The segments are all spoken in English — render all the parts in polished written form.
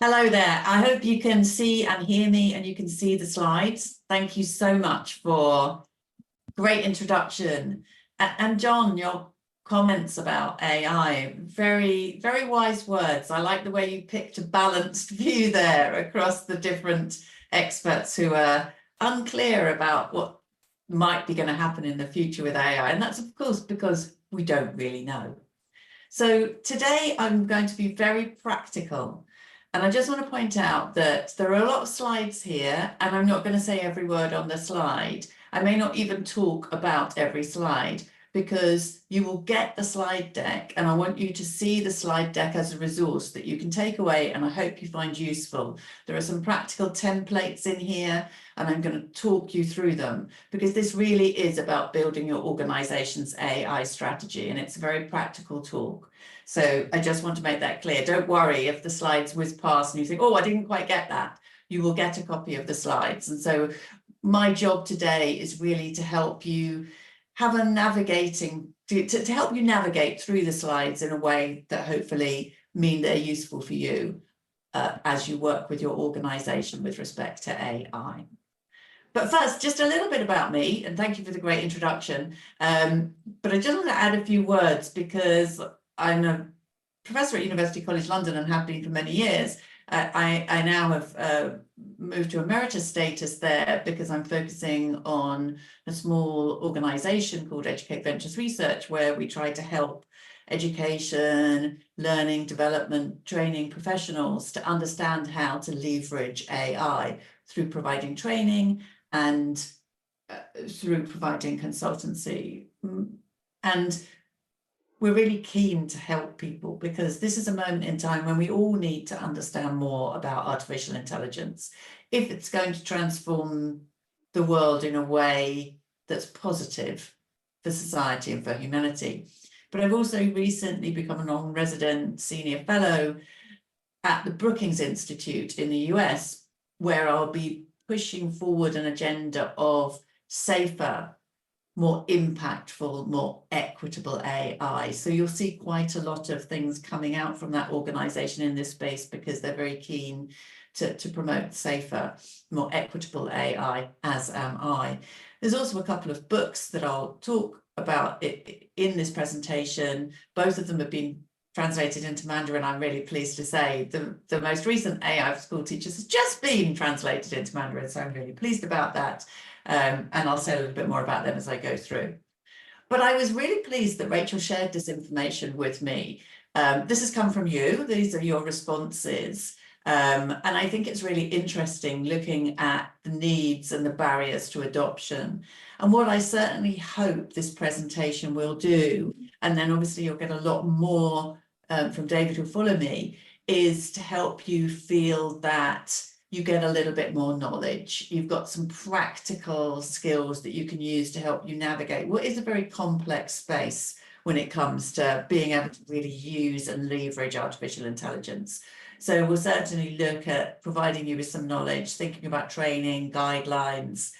Hello there. I hope you can see and hear me and you can see the slides. Thank you so much for great introduction. And John, your comments about AI, very, very wise words. I like the way you picked a balanced view there across the different experts who are unclear about what might be going to happen in the future with AI. And that's, of course, because we don't really know. So today I'm going to be very practical. And I just want to point out that there are a lot of slides here, and I'm not going to say every word on the slide. I may not even talk about every slide, because you will get the slide deck, and I want you to see the slide deck as a resource that you can take away, and I hope you find useful. There are some practical templates in here, and I'm going to talk you through them, because this really is about building your organization's AI strategy, and it's a very practical talk. So I just want to make that clear. Don't worry if the slides whiz past and you think, oh, I didn't quite get that. You will get a copy of the slides. And so my job today is really to help you have a navigating, to help you navigate through the slides in a way that hopefully mean they're useful for you as you work with your organization with respect to AI. But first, just a little bit about me, and thank you for the great introduction. But I just want to add a few words because I'm a professor at University College London and have been for many years. I now have moved to emeritus status there because I'm focusing on a small organization called Educate Ventures Research, where we try to help education, learning, development, training professionals to understand how to leverage AI through providing training and through providing consultancy. And we're really keen to help people because this is a moment in time when we all need to understand more about artificial intelligence if it's going to transform the world in a way that's positive for society and for humanity. But I've also recently become a non-resident senior fellow at the Brookings Institute in the US, where I'll be pushing forward an agenda of safer, more impactful, more equitable AI. So you'll see quite a lot of things coming out from that organization in this space because they're very keen to promote safer, more equitable AI, as am I. There's also a couple of books that I'll talk about in this presentation. Both of them have been translated into Mandarin, I'm really pleased to say. The most recent AI for School Teachers has just been translated into Mandarin, so I'm really pleased about that. And I'll say a little bit more about them as I go through. But I was really pleased that Rachel shared this information with me. This has come from you. These are your responses. And I think it's really interesting looking at the needs and the barriers to adoption. And what I certainly hope this presentation will do, and then obviously you'll get a lot more from David who'll follow me, is to help you feel that you get a little bit more knowledge. You've got some practical skills that you can use to help you navigate what is a very complex space when it comes to being able to really use and leverage artificial intelligence. So we'll certainly look at providing you with some knowledge, thinking about training, guidelines,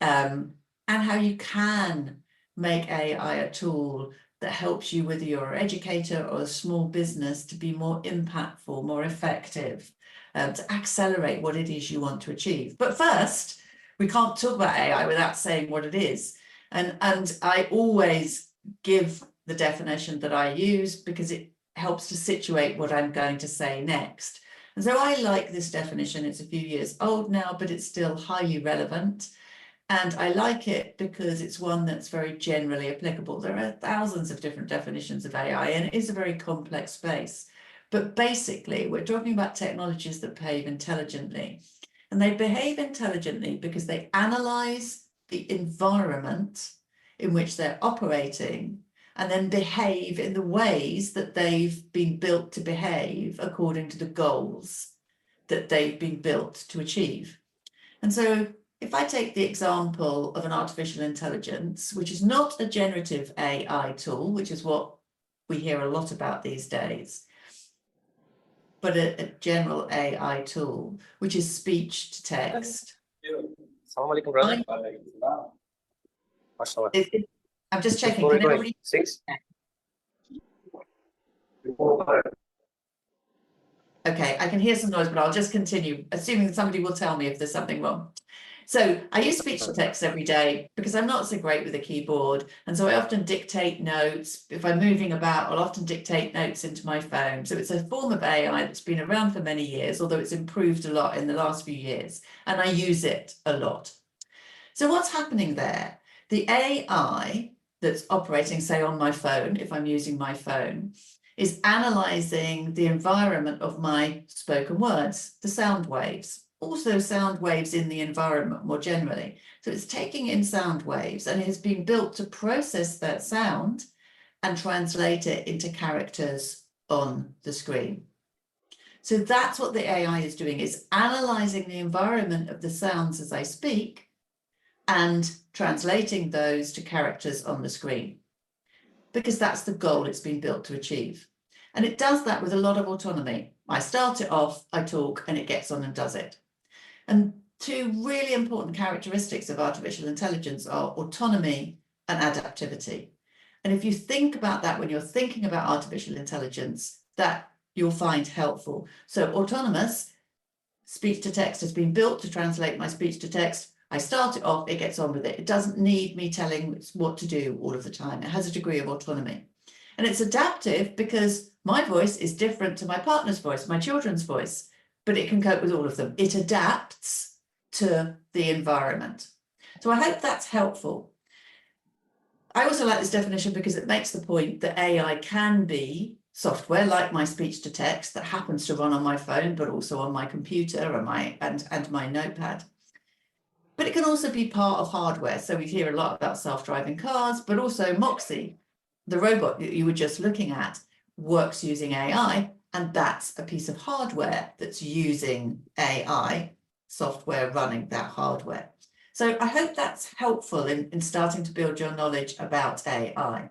and how you can make AI a tool that helps you, whether you're an educator or a small business, to be more impactful, more effective, to accelerate what it is you want to achieve. But first, we can't talk about AI without saying what it is. And I always give the definition that I use because it helps to situate what I'm going to say next. And so I like this definition. It's a few years old now, but it's still highly relevant. And I like it because it's one that's very generally applicable. There are thousands of different definitions of AI, and it is a very complex space. But basically, we're talking about technologies that behave intelligently. And they behave intelligently because they analyze the environment in which they're operating and then behave in the ways that they've been built to behave according to the goals that they've been built to achieve. And so if I take the example of an artificial intelligence, which is not a generative AI tool, which is what we hear a lot about these days, but a general AI tool, which is speech to text. Assalamualaikum, brother. I'm just checking. Can everybody... 6? Okay, I can hear some noise, but I'll just continue, assuming somebody will tell me if there's something wrong. So I use speech to text every day because I'm not so great with a keyboard. And so I often dictate notes. If I'm moving about, I'll often dictate notes into my phone. So it's a form of AI that's been around for many years, although it's improved a lot in the last few years. And I use it a lot. So what's happening there? The AI that's operating, say, on my phone, if I'm using my phone, is analyzing the environment of my spoken words, the sound waves, also sound waves in the environment more generally. So it's taking in sound waves and it has been built to process that sound and translate it into characters on the screen. So that's what the AI is doing, is analyzing the environment of the sounds as I speak and translating those to characters on the screen, because that's the goal it's been built to achieve. And it does that with a lot of autonomy. I start it off, I talk, and it gets on and does it. And two really important characteristics of artificial intelligence are autonomy and adaptivity. And if you think about that when you're thinking about artificial intelligence, that you'll find helpful. So autonomous speech to text has been built to translate my speech to text. I start it off, it gets on with it. It doesn't need me telling it what to do all of the time. It has a degree of autonomy. And it's adaptive because my voice is different to my partner's voice, my children's voice, but it can cope with all of them. It adapts to the environment. So I hope that's helpful. I also like this definition because it makes the point that AI can be software like my speech to text that happens to run on my phone, but also on my computer and my notepad. But it can also be part of hardware. So we hear a lot about self-driving cars, but also Moxie, the robot that you were just looking at, works using AI, and that's a piece of hardware that's using AI software running that hardware. So I hope that's helpful in starting to build your knowledge about AI.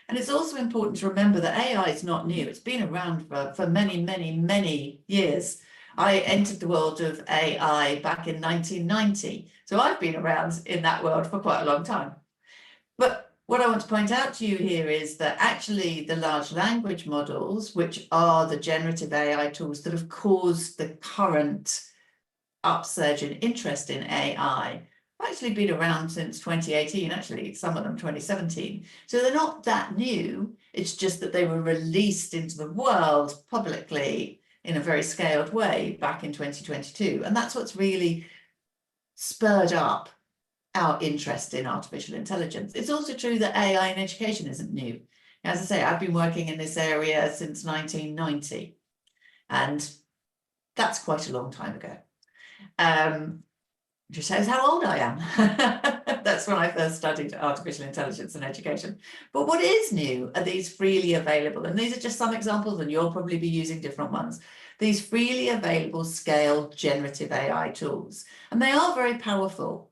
And it's also important to remember that AI is not new. It's been around for many, many, many years. I entered the world of AI back in 1990. So I've been around in that world for quite a long time. But what I want to point out to you here is that actually the large language models, which are the generative AI tools that have caused the current upsurge in interest in AI, have actually been around since 2018, actually, some of them 2017. So they're not that new. It's just that they were released into the world publicly in a very scaled way back in 2022. And that's what's really spurred up our interest in artificial intelligence. It's also true that AI in education isn't new. As I say, I've been working in this area since 1990, and that's quite a long time ago. Which shows how old I am. That's when I first studied artificial intelligence and education. But what is new are these freely available, and these are just some examples, and you'll probably be using different ones. These freely available scaled generative AI tools, and they are very powerful,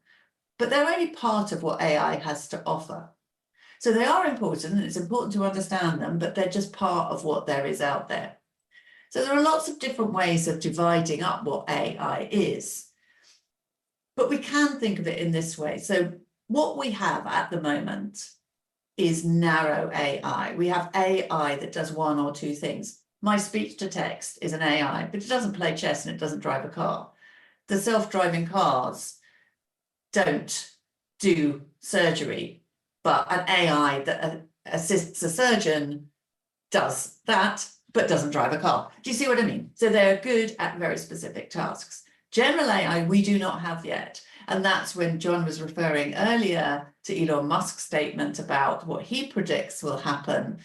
but they're only part of what AI has to offer. So they are important, and it's important to understand them, but they're just part of what there is out there. So there are lots of different ways of dividing up what AI is. But we can think of it in this way. So what we have at the moment is narrow AI. We have AI that does one or two things. My speech to text is an AI, but it doesn't play chess and it doesn't drive a car. The self-driving cars don't do surgery, but an AI that assists a surgeon does that, but doesn't drive a car. Do you see what I mean? So they're good at very specific tasks. General AI, we do not have yet. And that's when John was referring earlier to Elon Musk's statement about what he predicts will happen.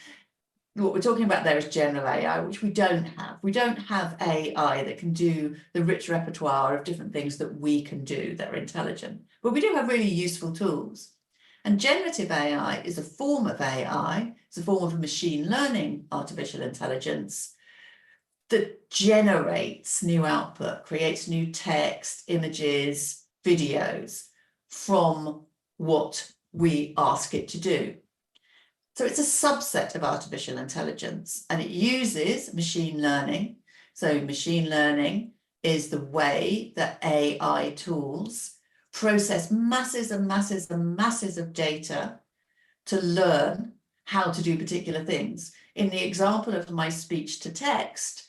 What we're talking about there is general AI, which we don't have. We don't have AI that can do the rich repertoire of different things that we can do that are intelligent. But we do have really useful tools. And generative AI is a form of AI. It's a form of machine learning artificial intelligence that generates new output, creates new text, images, videos from what we ask it to do. So it's a subset of artificial intelligence, and it uses machine learning. So machine learning is the way that AI tools process masses and masses and masses of data to learn how to do particular things. In the example of my speech to text,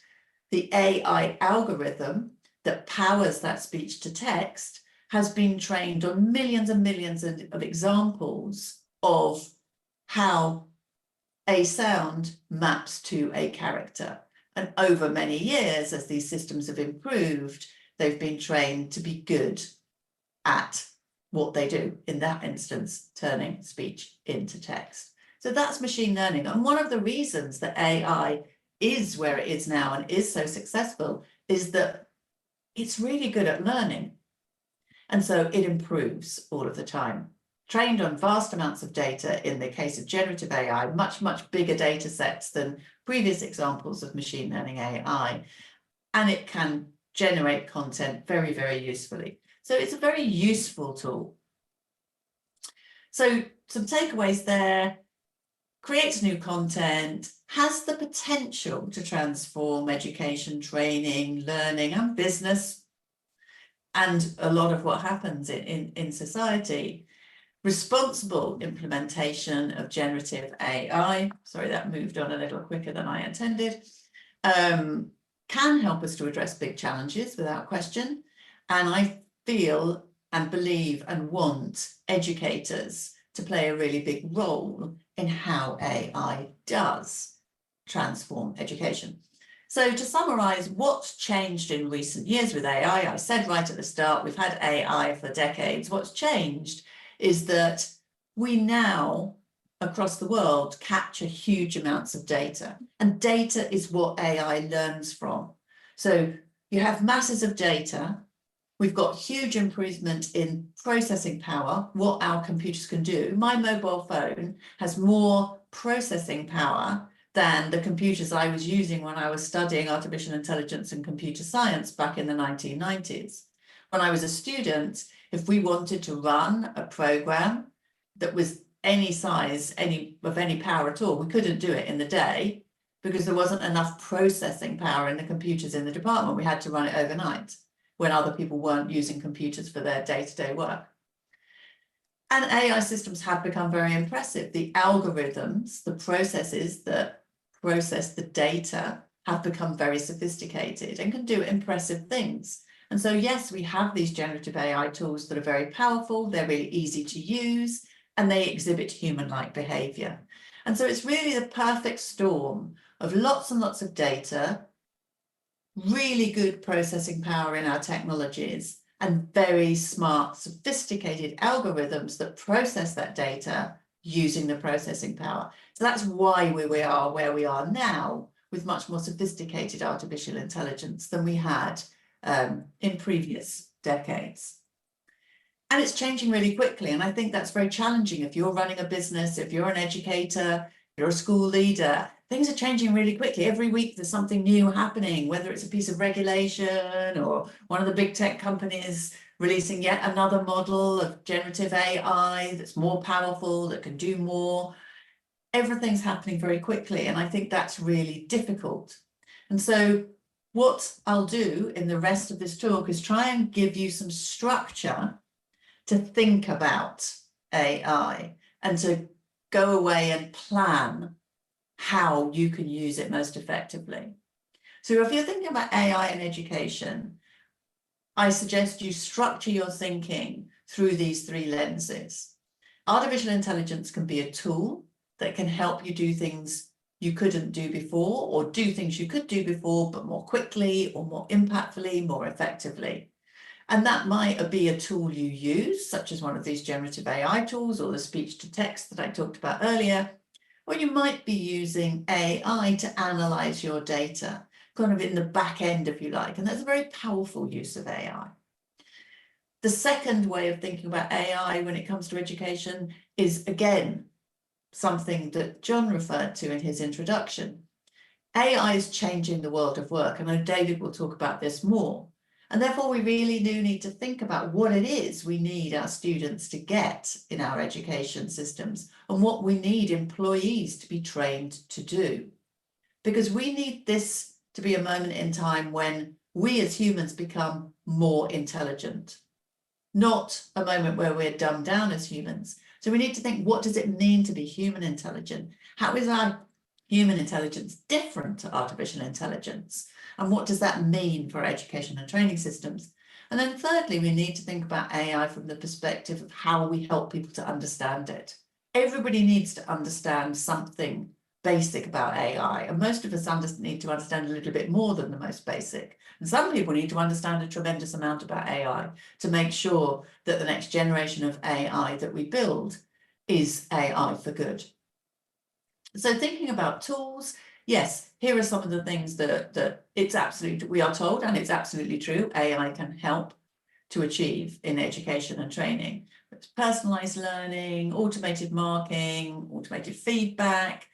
the AI algorithm that powers that speech to text has been trained on millions and millions of examples of how a sound maps to a character. And over many years, as these systems have improved, they've been trained to be good at what they do, in that instance, turning speech into text. So that's machine learning. And one of the reasons that AI is where it is now and is so successful is that it's really good at learning. And so it improves all of the time. Trained on vast amounts of data, in the case of generative AI, much, much bigger data sets than previous examples of machine learning AI. And it can generate content very, very usefully. So it's a very useful tool. So some takeaways there: creates new content, has the potential to transform education, training, learning, and business, and a lot of what happens in society. Responsible implementation of generative AI, sorry, that moved on a little quicker than I intended, can help us to address big challenges without question. And I feel and believe and want educators to play a really big role in how AI does transform education. So to summarize what's changed in recent years with AI, I said right at the start, we've had AI for decades. What's changed is that we now, across the world, capture huge amounts of data, and data is what AI learns from. So you have masses of data. We've got huge improvement in processing power, what our computers can do. My mobile phone has more processing power than the computers I was using when I was studying artificial intelligence and computer science back in the 1990s. When I was a student, if we wanted to run a program that was any size, of any power at all, we couldn't do it in the day because there wasn't enough processing power in the computers in the department. We had to run it overnight when other people weren't using computers for their day-to-day work. And AI systems have become very impressive. The algorithms, the processes that process the data have become very sophisticated and can do impressive things. And so, yes, we have these generative AI tools that are very powerful, they're really easy to use, and they exhibit human-like behavior. And so it's really the perfect storm of lots and lots of data, really good processing power in our technologies, and very smart, sophisticated algorithms that process that data using the processing power. So that's why we are where we are now, with much more sophisticated artificial intelligence than we had in previous decades. And it's changing really quickly. And I think that's very challenging. If you're running a business, if you're an educator, you're a school leader, things are changing really quickly. Every week there's something new happening, whether it's a piece of regulation or one of the big tech companies releasing yet another model of generative AI that's more powerful, that can do more. Everything's happening very quickly. And I think that's really difficult. And so what I'll do in the rest of this talk is try and give you some structure to think about AI and to go away and plan how you can use it most effectively. So if you're thinking about AI in education, I suggest you structure your thinking through these three lenses. Artificial intelligence can be a tool that can help you do things you couldn't do before, or do things you could do before, but more quickly or more impactfully, more effectively. And that might be a tool you use, such as one of these generative AI tools or the speech to text that I talked about earlier, or you might be using AI to analyze your data, kind of in the back end, if you like, and that's a very powerful use of AI. The second way of thinking about AI when it comes to education is, again, something that John referred to in his introduction. AI is changing the world of work. I know David will talk about this more. And therefore, we really do need to think about what it is we need our students to get in our education systems and what we need employees to be trained to do. Because we need this to be a moment in time when we as humans become more intelligent, not a moment where we're dumbed down as humans. So we need to think, what does it mean to be human intelligent? How is our human intelligence different to artificial intelligence? And what does that mean for education and training systems? And then thirdly, we need to think about AI from the perspective of how we help people to understand it. Everybody needs to understand something basic about AI, and most of us need to understand a little bit more than the most basic. And some people need to understand a tremendous amount about AI to make sure that the next generation of AI that we build is AI for good. So thinking about tools, yes, here are some of the things that it's absolutely, we are told, and it's absolutely true, AI can help to achieve in education and training. It's personalized learning, automated marking, automated feedback,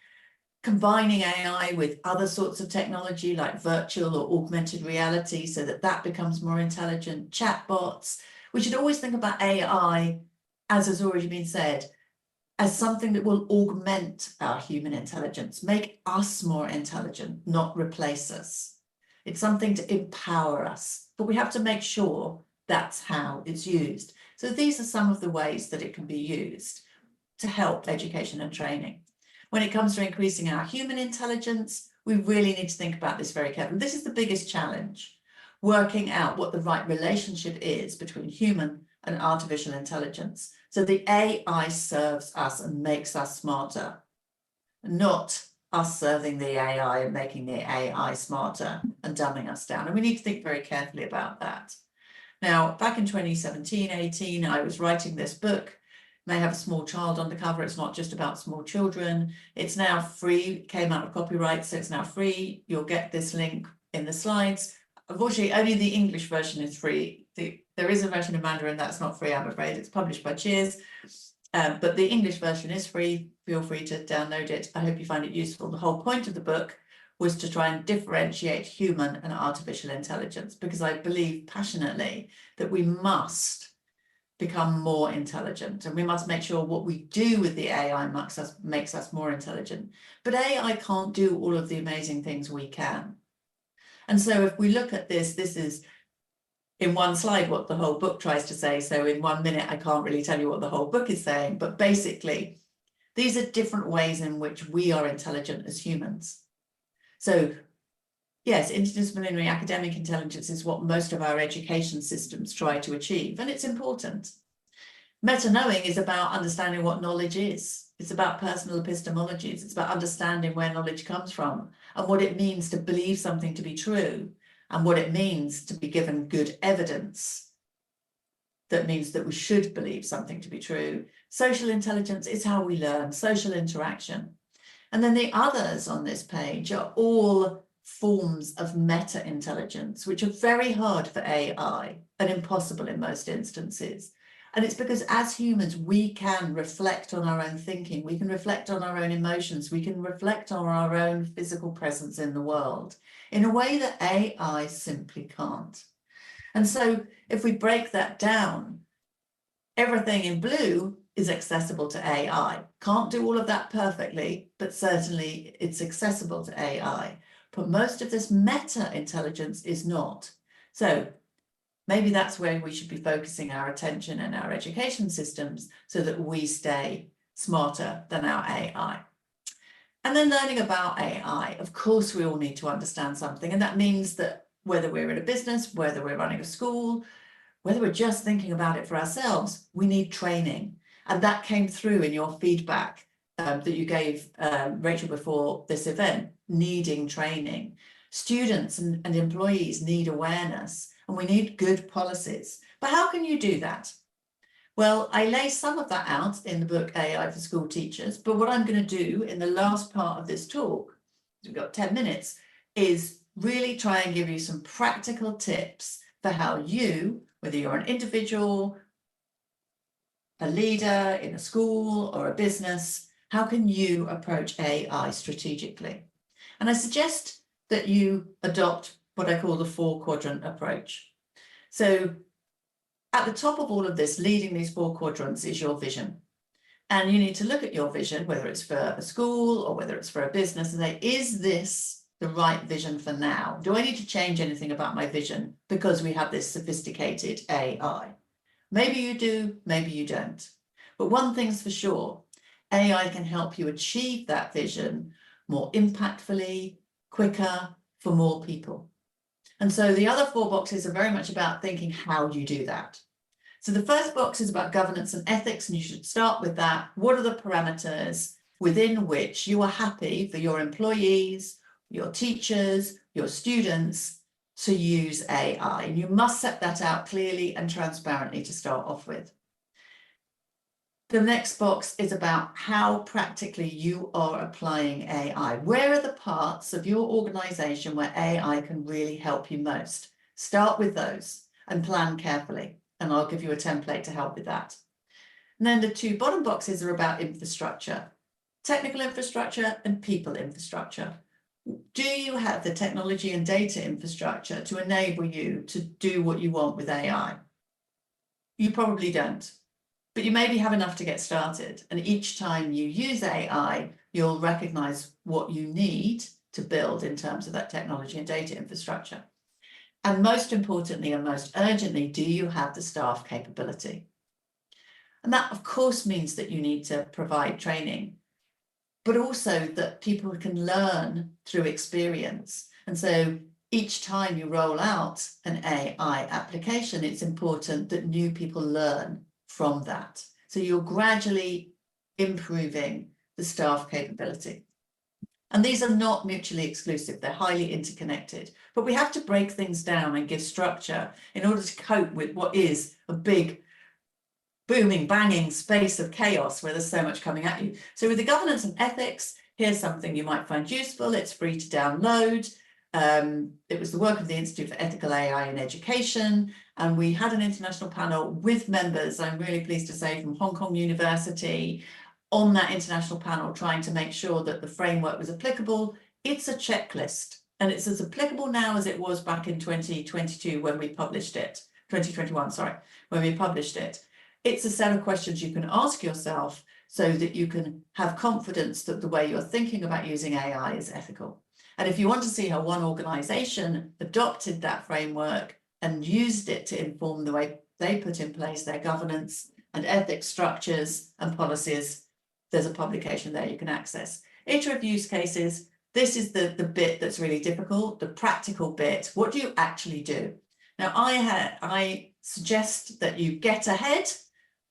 combining AI with other sorts of technology like virtual or augmented reality so that that becomes more intelligent, chatbots. We should always think about AI, as has already been said, as something that will augment our human intelligence, make us more intelligent, not replace us. It's something to empower us, but we have to make sure that's how it's used. So these are some of the ways that it can be used to help education and training. When it comes to increasing our human intelligence, we really need to think about this very carefully. This is the biggest challenge, working out what the right relationship is between human and artificial intelligence. So the AI serves us and makes us smarter, not us serving the AI and making the AI smarter and dumbing us down. And we need to think very carefully about that. Now, back in 2017, 18, I was writing this book. May have a small child on the cover. It's not just about small children. It's now free. It came out of copyright, so it's now free. You'll get this link in the slides. Unfortunately, only the English version is free. There is a version in Mandarin that's not free, I'm afraid. It's published by Cheers, but the English version is free. Feel free to download it. I hope you find it useful. The whole point of the book was to try and differentiate human and artificial intelligence, because I believe passionately that we must become more intelligent, and we must make sure what we do with the AI makes us more intelligent. But AI can't do all of the amazing things we can. And so if we look at this, this is in one slide what the whole book tries to say. So in 1 minute, I can't really tell you what the whole book is saying, but basically, these are different ways in which we are intelligent as humans. So yes, interdisciplinary academic intelligence is what most of our education systems try to achieve, and it's important. Meta-knowing is about understanding what knowledge is. It's about personal epistemologies. It's about understanding where knowledge comes from and what it means to believe something to be true and what it means to be given good evidence that means that we should believe something to be true. Social intelligence is how we learn, social interaction. And then the others on this page are all forms of meta-intelligence, which are very hard for AI and impossible in most instances. And it's because as humans, we can reflect on our own thinking, we can reflect on our own emotions, we can reflect on our own physical presence in the world in a way that AI simply can't. And so if we break that down, everything in blue is accessible to AI. Can't do all of that perfectly, but certainly it's accessible to AI. But most of this meta-intelligence is not. So maybe that's where we should be focusing our attention and our education systems so that we stay smarter than our AI. And then learning about AI, of course, we all need to understand something. And that means that whether we're in a business, whether we're running a school, whether we're just thinking about it for ourselves, we need training. And that came through in your feedback that you gave Rachel before this event, needing training. Students and employees need awareness, and we need good policies. But how can you do that? Well, I lay some of that out in the book AI for School Teachers, but what I'm going to do in the last part of this talk, we've got 10 minutes, is really try and give you some practical tips for how you, whether you're an individual, a leader in a school or a business, how can you approach AI strategically? And I suggest that you adopt what I call the 4-quadrant approach. So at the top of all of this, leading these 4 quadrants is your vision. And you need to look at your vision, whether it's for a school or whether it's for a business, and say, is this the right vision for now? Do I need to change anything about my vision because we have this sophisticated AI? Maybe you do, maybe you don't. But one thing's for sure, AI can help you achieve that vision more impactfully, quicker, for more people. And so the other 4 boxes are very much about thinking, how do you do that? So the first box is about governance and ethics, and you should start with that. What are the parameters within which you are happy for your employees, your teachers, your students to use AI? And you must set that out clearly and transparently to start off with. The next box is about how practically you are applying AI. Where are the parts of your organization where AI can really help you most? Start with those and plan carefully, and I'll give you a template to help with that. And then the 2 bottom boxes are about infrastructure, technical infrastructure and people infrastructure. Do you have the technology and data infrastructure to enable you to do what you want with AI? You probably don't. But you maybe have enough to get started. And each time you use AI, you'll recognize what you need to build in terms of that technology and data infrastructure. And most importantly and most urgently, do you have the staff capability? And that, of course, means that you need to provide training, but also that people can learn through experience. And so each time you roll out an AI application, it's important that new people learn from that. So you're gradually improving the staff capability. And these are not mutually exclusive, they're highly interconnected. But we have to break things down and give structure in order to cope with what is a big, booming, banging space of chaos where there's so much coming at you. So with the governance and ethics, here's something you might find useful. It's free to download. It was the work of the Institute for Ethical AI in Education, and we had an international panel with members, I'm really pleased to say, from Hong Kong University on that international panel, trying to make sure that the framework was applicable. It's a checklist, and it's as applicable now as it was back in 2022 when we published it, 2021, sorry, when we published it. It's a set of questions you can ask yourself so that you can have confidence that the way you're thinking about using AI is ethical. And if you want to see how one organization adopted that framework and used it to inform the way they put in place their governance and ethics structures and policies, there's a publication there you can access. Iterative use cases, this is the bit that's really difficult, the practical bit. What do you actually do? Now, I suggest that you get ahead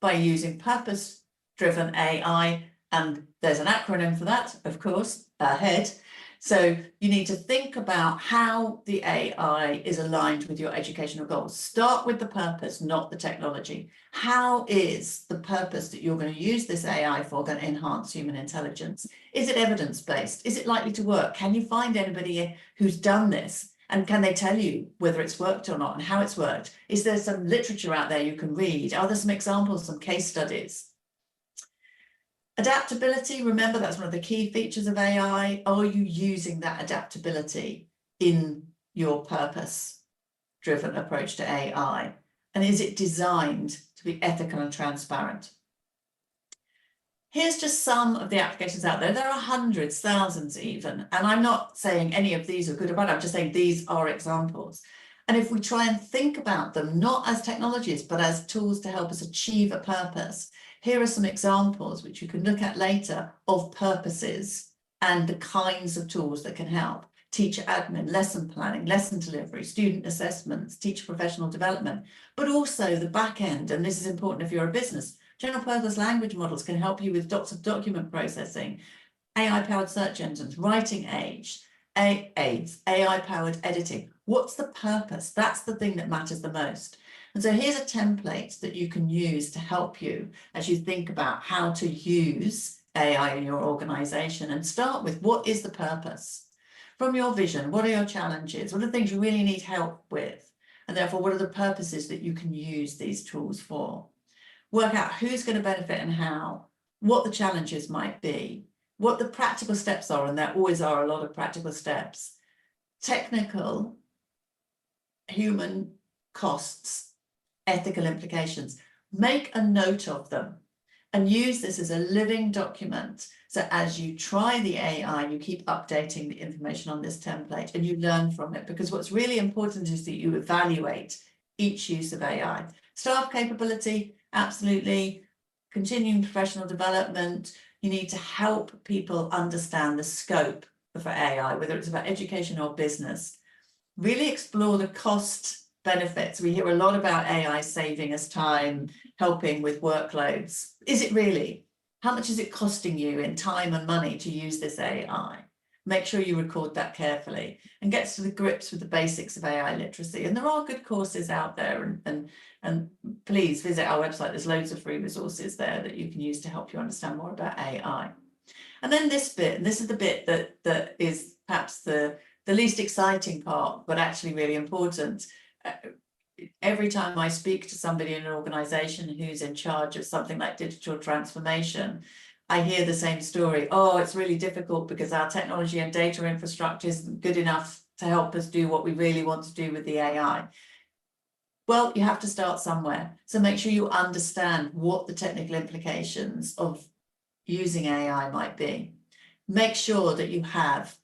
by using purpose-driven AI, and there's an acronym for that, of course, AHEAD. So you need to think about how the AI is aligned with your educational goals. Start with the purpose, not the technology. How is the purpose that you're going to use this AI for going to enhance human intelligence? Is it evidence-based? Is it likely to work? Can you find anybody who's done this? And can they tell you whether it's worked or not and how it's worked? Is there some literature out there you can read? Are there some examples, some case studies? Adaptability, remember that's one of the key features of AI. Are you using that adaptability in your purpose-driven approach to AI? And is it designed to be ethical and transparent? Here's just some of the applications out there. There are hundreds, thousands even. And I'm not saying any of these are good or bad. I'm just saying these are examples. And if we try and think about them, not as technologies, but as tools to help us achieve a purpose, here are some examples which you can look at later of purposes and the kinds of tools that can help. Teacher admin, lesson planning, lesson delivery, student assessments, teacher professional development, but also the back end, and this is important if you're a business. General purpose language models can help you with document processing, AI-powered search engines, writing aids, AI-powered editing. What's the purpose? That's the thing that matters the most. And so here's a template that you can use to help you as you think about how to use AI in your organization, and start with what is the purpose? From your vision, what are your challenges? What are the things you really need help with? And therefore, what are the purposes that you can use these tools for? Work out who's going to benefit and how, what the challenges might be, what the practical steps are, and there always are a lot of practical steps. Technical, human costs, ethical implications. Make a note of them and use this as a living document. So as you try the AI, you keep updating the information on this template and you learn from it, because what's really important is that you evaluate each use of AI. Staff capability, absolutely. Continuing professional development, You need to help people understand the scope of AI, whether it's about education or business. Really explore the cost benefits. We hear a lot about AI saving us time, helping with workloads. Is it really? How much is it costing you in time and money to use this AI? Make sure you record that carefully and get to the grips with the basics of AI literacy. And there are good courses out there, and please visit our website. There's loads of free resources there that you can use to help you understand more about AI. And then this bit, and this is the bit that is perhaps the least exciting part, but actually really important. Every time I speak to somebody in an organization who's in charge of something like digital transformation, I hear the same story. Oh, it's really difficult because our technology and data infrastructure isn't good enough to help us do what we really want to do with the AI. Well, you have to start somewhere. So make sure you understand what the technical implications of using AI might be. Make sure that you have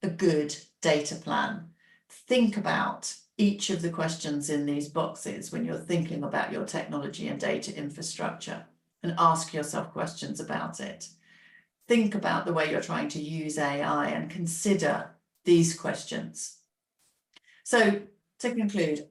a good data plan. Think about each of the questions in these boxes when you're thinking about your technology and data infrastructure, and ask yourself questions about it. Think about the way you're trying to use AI and consider these questions. So to conclude,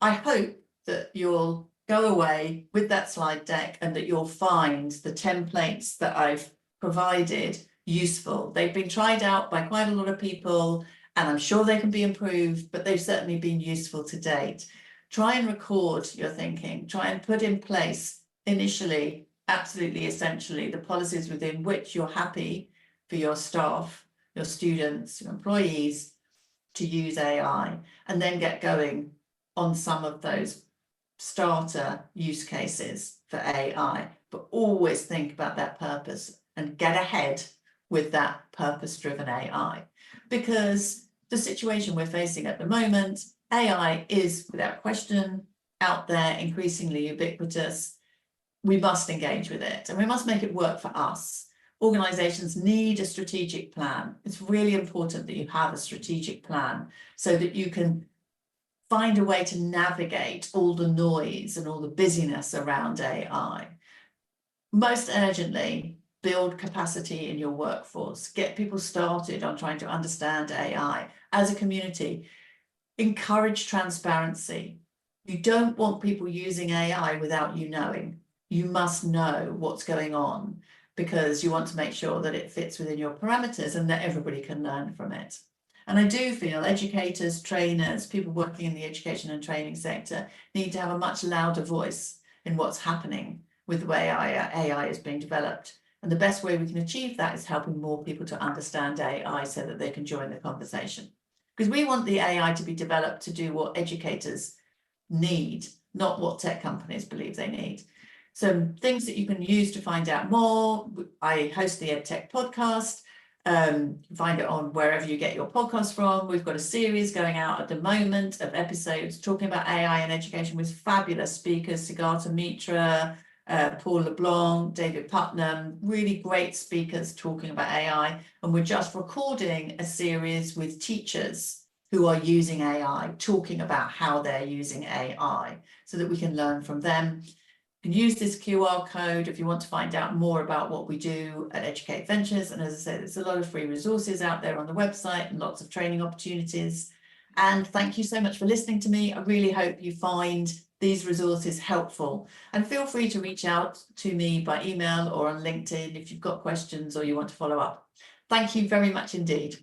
I hope that you'll go away with that slide deck and that you'll find the templates that I've provided useful. They've been tried out by quite a lot of people, and I'm sure they can be improved, but they've certainly been useful to date. Try and record your thinking. Try and put in place initially, absolutely essentially, the policies within which you're happy for your staff, your students, your employees to use AI, and then get going on some of those starter use cases for AI. But always think about that purpose and get ahead with that purpose-driven AI. Because the situation we're facing at the moment, AI is without question out there, increasingly ubiquitous. We must engage with it, and we must make it work for us. Organizations need a strategic plan. It's really important that you have a strategic plan so that you can find a way to navigate all the noise and all the busyness around AI. Most urgently, build capacity in your workforce. Get people started on trying to understand AI as a community. Encourage transparency. You don't want people using AI without you knowing. You must know what's going on because you want to make sure that it fits within your parameters and that everybody can learn from it. And I do feel educators, trainers, people working in the education and training sector need to have a much louder voice in what's happening with the way AI is being developed. And the best way we can achieve that is helping more people to understand AI so that they can join the conversation. Because we want the AI to be developed to do what educators need, not what tech companies believe they need. So things that you can use to find out more. I host the EdTech podcast. Find it on wherever you get your podcast from. We've got a series going out at the moment of episodes talking about AI in education with fabulous speakers, Sigarta Mitra, Paul LeBlanc, David Putnam, really great speakers talking about AI. And we're just recording a series with teachers who are using AI, talking about how they're using AI so that we can learn from them. You can use this QR code if you want to find out more about what we do at Educate Ventures. And as I said, there's a lot of free resources out there on the website and lots of training opportunities. And thank you so much for listening to me. I really hope you find these resources helpful. And feel free to reach out to me by email or on LinkedIn if you've got questions or you want to follow up. Thank you very much indeed.